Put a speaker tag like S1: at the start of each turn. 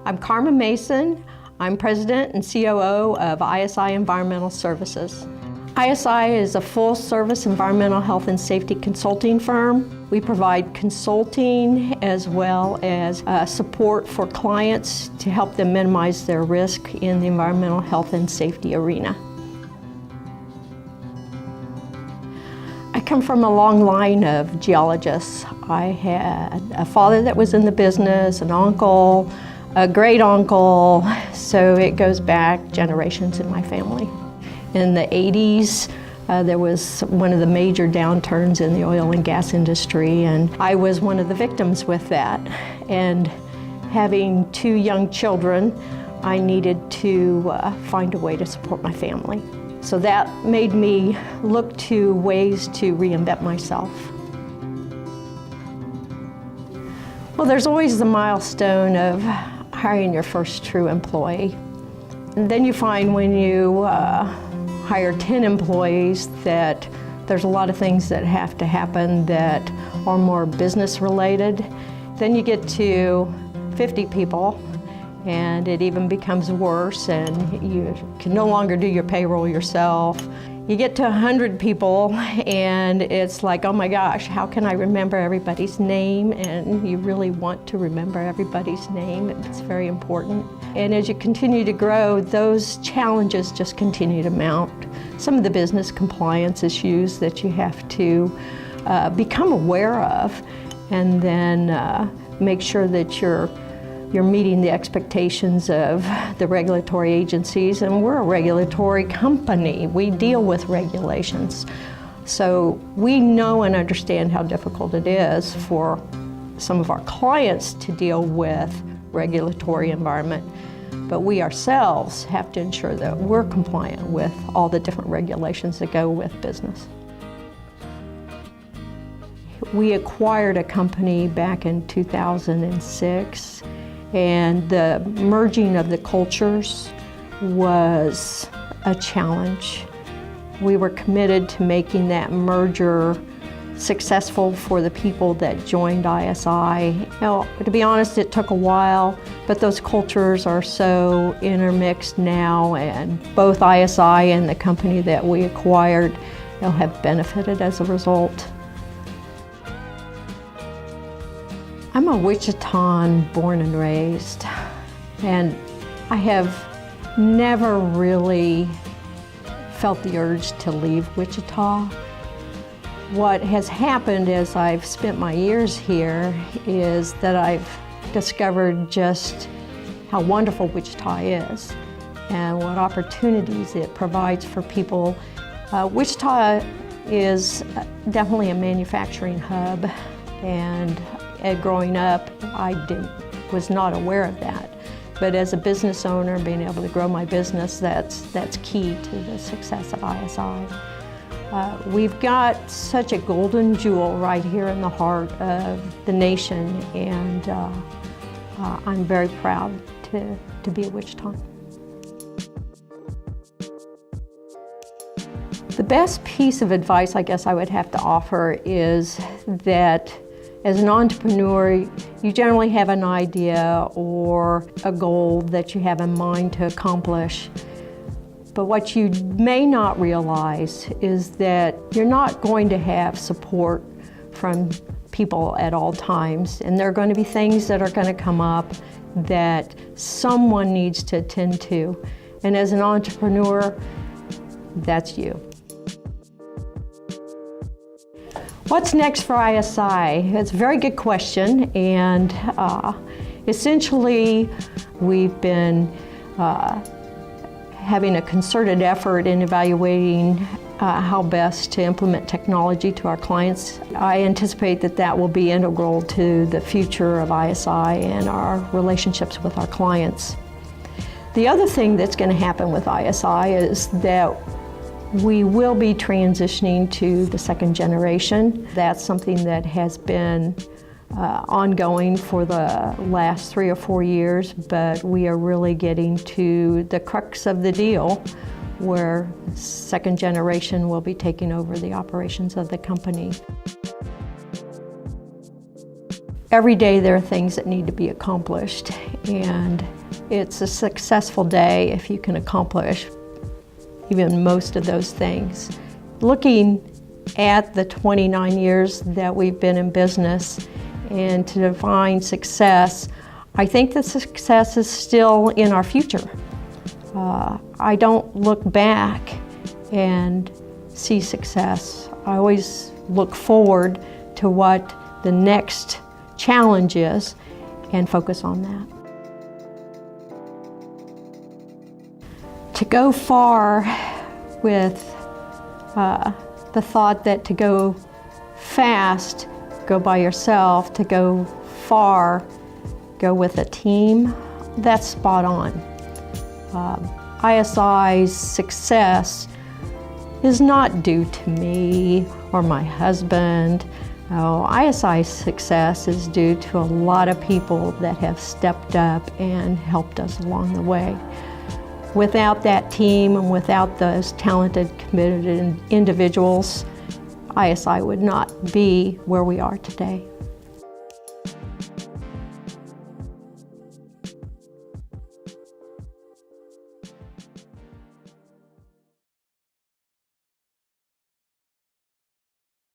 S1: I'm Carmen Mason. I'm President and COO of ISI Environmental Services. ISI is a full-service environmental health and safety consulting firm. We provide consulting as well as support for clients to help them minimize their risk in the environmental health and safety arena. I come from a long line of geologists. I had a father that was in the business, an uncle, a great uncle, so it goes back generations in my family. In the 80s, there was one of the major downturns in the oil and gas industry, and I was one of the victims with that. And having 2 young children, I needed to find a way to support my family. So that made me look to ways to reinvent myself. Well, there's always the milestone of hiring your first true employee. And then you find when you hire 10 employees that there's a lot of things that have to happen that are more business related. Then you get to 50 people and it even becomes worse, and you can no longer do your payroll yourself. You get to 100 people and it's like, oh my gosh, how can I remember everybody's name? And you really want to remember everybody's name. It's very important. And as you continue to grow, those challenges just continue to mount. Some of the business compliance issues that you have to become aware of, and then make sure that you're meeting the expectations of the regulatory agencies, and we're a regulatory company. We deal with regulations. So we know and understand how difficult it is for some of our clients to deal with regulatory environment, but we ourselves have to ensure that we're compliant with all the different regulations that go with business. We acquired a company back in 2006. And the merging of the cultures was a challenge. We were committed to making that merger successful for the people that joined ISI. Now, to be honest, it took a while, but those cultures are so intermixed now, and both ISI and the company that we acquired have benefited as a result. I'm a Wichitan born and raised, and I have never really felt the urge to leave Wichita. What has happened as I've spent my years here is that I've discovered just how wonderful Wichita is and what opportunities it provides for people. Wichita is definitely a manufacturing hub, and growing up, I was not aware of that. But as a business owner, being able to grow my business, that's key to the success of ISI. We've got such a golden jewel right here in the heart of the nation, and I'm very proud to be a Wichitan. The best piece of advice I guess I would have to offer is that as an entrepreneur, you generally have an idea or a goal that you have in mind to accomplish. But what you may not realize is that you're not going to have support from people at all times, and there are going to be things that are going to come up that someone needs to attend to. And as an entrepreneur, that's you. What's next for ISI? That's a very good question, and essentially we've been having a concerted effort in evaluating how best to implement technology to our clients. I anticipate that that will be integral to the future of ISI and our relationships with our clients. The other thing that's going to happen with ISI is that we will be transitioning to the second generation. That's something that has been ongoing for the last 3 or 4 years, but we are really getting to the crux of the deal where second generation will be taking over the operations of the company. every day there are things that need to be accomplished, and it's a successful day if you can accomplish even most of those things. Looking at the 29 years that we've been in business and to define success, I think that success is still in our future. I don't look back and see success. I always look forward to what the next challenge is and focus on that. To go far with the thought that to go fast, go by yourself, to go far, go with a team, that's spot on. ISI's success is not due to me or my husband. No, ISI's success is due to a lot of people that have stepped up and helped us along the way. Without that team and without those talented, committed individuals, ISI would not be where we are today.